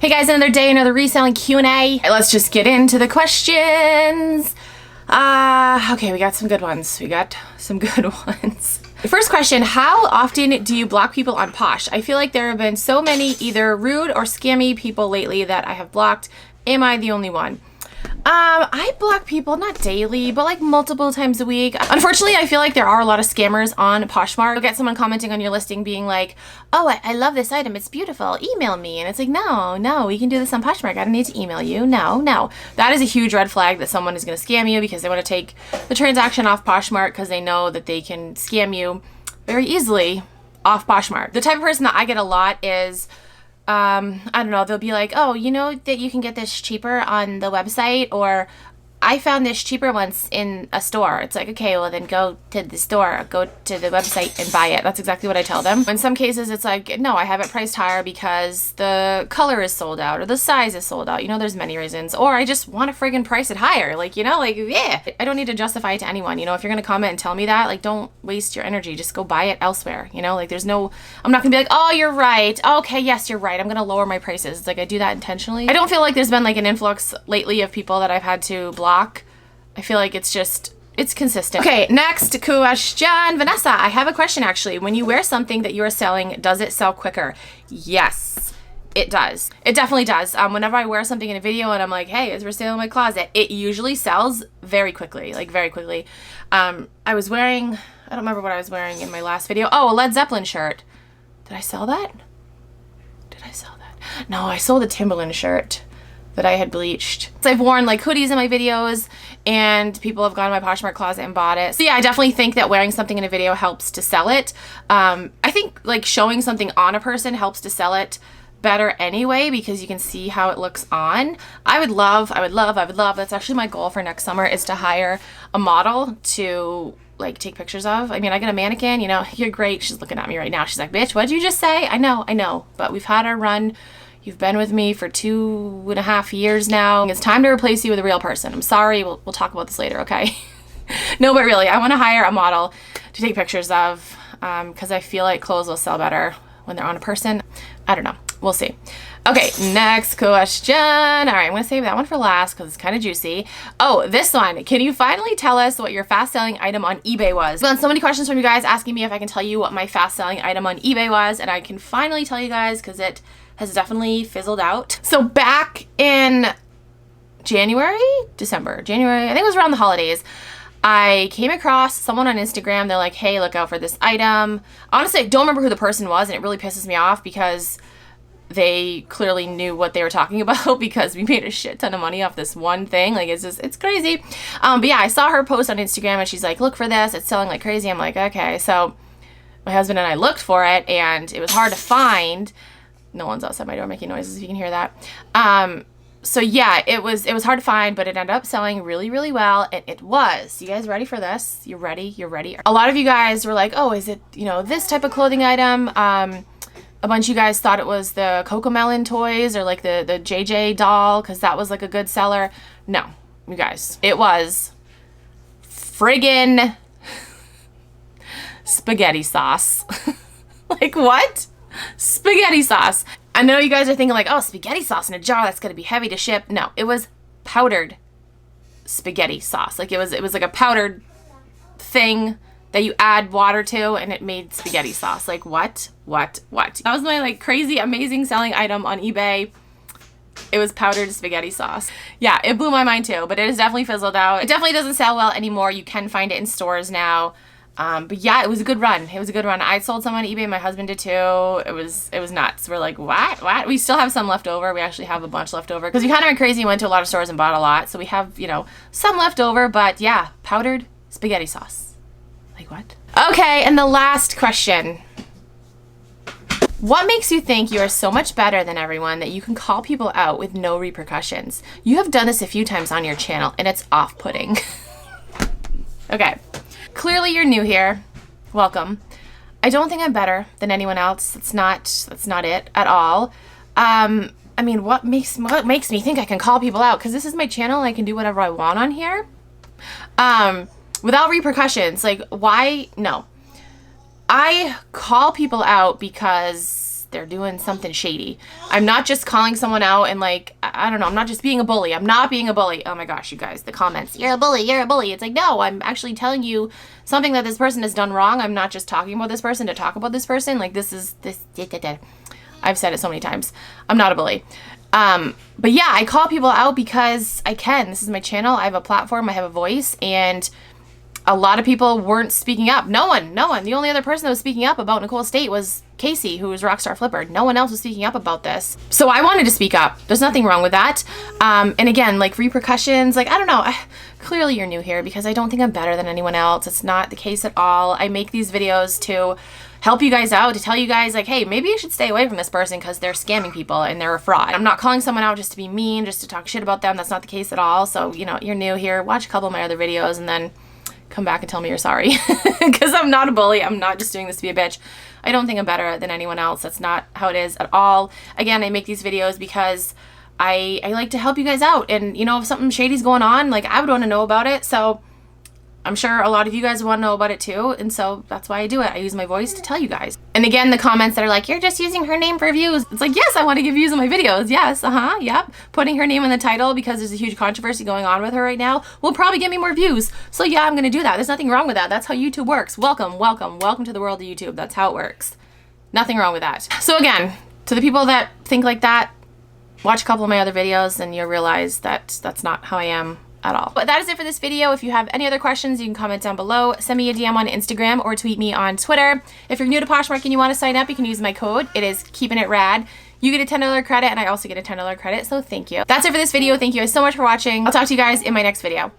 Hey guys, another day, another reselling Q&A. Let's just get into the questions. Okay, we got some good ones. The first question, how often do you block people on Posh? I feel like there have been so many either rude or scammy people lately that I have blocked. Am I the only one? I block people, not daily, but like multiple times a week. Unfortunately, I feel like there are a lot of scammers on Poshmark. You'll get someone commenting on your listing being like, oh, I love this item. It's beautiful. Email me. And it's like, no, we can do this on Poshmark. I don't need to email you. No. That is a huge red flag that someone is going to scam you because they want to take the transaction off Poshmark because they know that they can scam you very easily off Poshmark. The type of person that I get a lot is I don't know, they'll be like, oh, you know that you can get this cheaper on the website, or I found this cheaper once in a store. It's like, okay, well then go to the store, go to the website and buy it. That's exactly what I tell them. In some cases, it's like, no, I have it priced higher because the color is sold out or the size is sold out. You know, there's many reasons. Or I just want to friggin' price it higher. Like, you know, like, yeah, I don't need to justify it to anyone. You know, if you're going to comment and tell me that, like, don't waste your energy. Just go buy it elsewhere. You know, like there's no, I'm not gonna be like, oh, you're right. Okay, yes, you're right. I'm going to lower my prices. It's like, I do that intentionally. I don't feel like there's been like an influx lately of people that I've had to block. I feel like it's consistent. Okay, next question. Vanessa, I have a question actually. When you wear something that you are selling, does it sell quicker? Yes, it does. It definitely does. Whenever I wear something in a video and I'm like, hey, it's for sale in my closet, it usually sells very quickly, like very quickly. I don't remember what I was wearing in my last video. Oh, a Led Zeppelin shirt. Did I sell that? No, I sold a Timberland shirt that I had bleached. So I've worn like hoodies in my videos and people have gone to my Poshmark closet and bought it. So yeah, I definitely think that wearing something in a video helps to sell it. I think like showing something on a person helps to sell it better anyway because you can see how it looks on. I would love, that's actually my goal for next summer, is to hire a model to like take pictures of. I mean, I got a mannequin, you know, you're great. She's looking at me right now. She's like, bitch, what'd you just say? I know, but we've had our run. You've been with me for 2.5 years now. It's time to replace you with a real person. I'm sorry, we'll talk about this later, okay? No, but really, I want to hire a model to take pictures of because I feel like clothes will sell better when they're on a person. I don't know. We'll see. Okay, next question. All right, I'm going to save that one for last because it's kind of juicy. Oh, this one. Can you finally tell us what your fast-selling item on eBay was? I've gotten so many questions from you guys asking me if I can tell you what my fast-selling item on eBay was, and I can finally tell you guys because it has definitely fizzled out. So back in December, I think it was around the holidays, I came across someone on Instagram. They're like, hey, look out for this item. Honestly, I don't remember who the person was, and it really pisses me off because they clearly knew what they were talking about because we made a shit ton of money off this one thing. Like, it's crazy. But yeah, I saw her post on Instagram and she's like, look for this. It's selling like crazy. I'm like, okay. So my husband and I looked for it and it was hard to find. No one's outside my door making noises, if you can hear that. So yeah, it was hard to find, but it ended up selling really, really well. And it was. You guys ready for this? You're ready? A lot of you guys were like, oh, is it, you know, this type of clothing item? A bunch of you guys thought it was the Cocomelon toys or like the JJ doll because that was like a good seller. No, you guys, it was friggin' spaghetti sauce. Like what? Spaghetti sauce. I know you guys are thinking like, oh, spaghetti sauce in a jar, that's gonna be heavy to ship. No, it was powdered spaghetti sauce. Like it was like a powdered thing that you add water to and it made spaghetti sauce. Like what? That was my like crazy amazing selling item on eBay. It was powdered spaghetti sauce. Yeah, it blew my mind too, but it has definitely fizzled out. It definitely doesn't sell well anymore. You can find it in stores now. But yeah, it was a good run. I sold some on eBay. My husband did too. It was nuts. We're like, what? We still have some left over. We actually have a bunch left over because we kind of went crazy and went to a lot of stores and bought a lot. So we have, you know, some left over, but yeah, powdered spaghetti sauce. Like what? Okay, and the last question. What makes you think you are so much better than everyone that you can call people out with no repercussions? You have done this a few times on your channel and it's off-putting. Okay. Clearly you're new here. Welcome. I don't think I'm better than anyone else. That's not it at all. I mean, what makes me think I can call people out? Because this is my channel and I can do whatever I want on here. Without repercussions. Like, why? No. I call people out because they're doing something shady. I'm not just calling someone out and like, I don't know, I'm not just being a bully. I'm not being a bully. Oh my gosh, you guys, the comments, you're a bully, you're a bully. It's like, no, I'm actually telling you something that this person has done wrong. I'm not just talking about this person to talk about this person. Like this. I've said it so many times. I'm not a bully. But yeah, I call people out because I can. This is my channel. I have a platform. I have a voice, and a lot of people weren't speaking up. No one. The only other person that was speaking up about Nicole State was Casey, who was Rockstar Flipper. No one else was speaking up about this. So I wanted to speak up. There's nothing wrong with that. And again, like repercussions, like, I don't know. Clearly you're new here because I don't think I'm better than anyone else. It's not the case at all. I make these videos to help you guys out, to tell you guys like, hey, maybe you should stay away from this person because they're scamming people and they're a fraud. I'm not calling someone out just to be mean, just to talk shit about them. That's not the case at all. So, you know, you're new here. Watch a couple of my other videos and then come back and tell me you're sorry because I'm not a bully. I'm not just doing this to be a bitch. I don't think I'm better than anyone else. That's not how it is at all. Again, I make these videos because I like to help you guys out. And, you know, if something shady's going on, like I would want to know about it. So I'm sure a lot of you guys want to know about it too. And so that's why I do it. I use my voice to tell you guys. And again, the comments that are like, you're just using her name for views. It's like, yes, I want to give views on my videos. Yes. Yep. Putting her name in the title because there's a huge controversy going on with her right now will probably get me more views. So yeah, I'm going to do that. There's nothing wrong with that. That's how YouTube works. Welcome to the world of YouTube. That's how it works. Nothing wrong with that. So again, to the people that think like that, watch a couple of my other videos and you'll realize that that's not how I am at all. But that is it for this video. If you have any other questions, you can comment down below. Send me a DM on Instagram or tweet me on Twitter. If you're new to Poshmark and you want to sign up, you can use my code. It is KeepinItRad. You get a $10 credit and I also get a $10 credit, so thank you. That's it for this video. Thank you guys so much for watching. I'll talk to you guys in my next video.